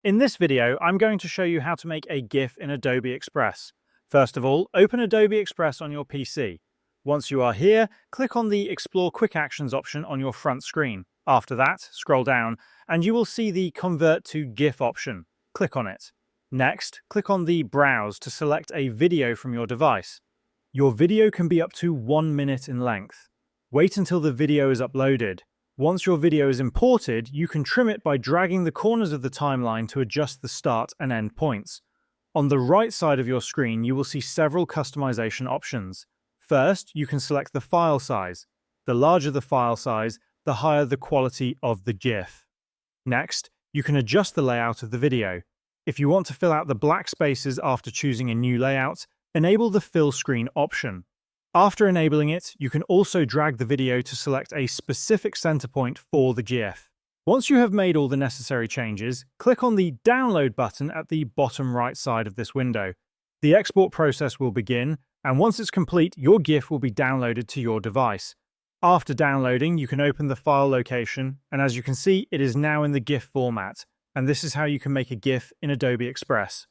In this video, I'm going to show you how to make a GIF in Adobe Express. First of all, open Adobe Express on your PC. Once you are here, click on the Explore Quick Actions option on your front screen. After that, scroll down, and you will see the Convert to GIF option. Click on it. Next, click on the Browse to select a video from your device. Your video can be up to 1 minute in length. Wait until the video is uploaded. Once your video is imported, you can trim it by dragging the corners of the timeline to adjust the start and end points. On the right side of your screen, you will see several customization options. First, you can select the file size. The larger the file size, the higher the quality of the GIF. Next, you can adjust the layout of the video. If you want to fill out the black spaces after choosing a new layout, enable the Fill Screen option. After enabling it, you can also drag the video to select a specific center point for the GIF. Once you have made all the necessary changes, click on the Download button at the bottom right side of this window. The export process will begin, and once it's complete, your GIF will be downloaded to your device. After downloading, you can open the file location, and as you can see, it is now in the GIF format. And this is how you can make a GIF in Adobe Express.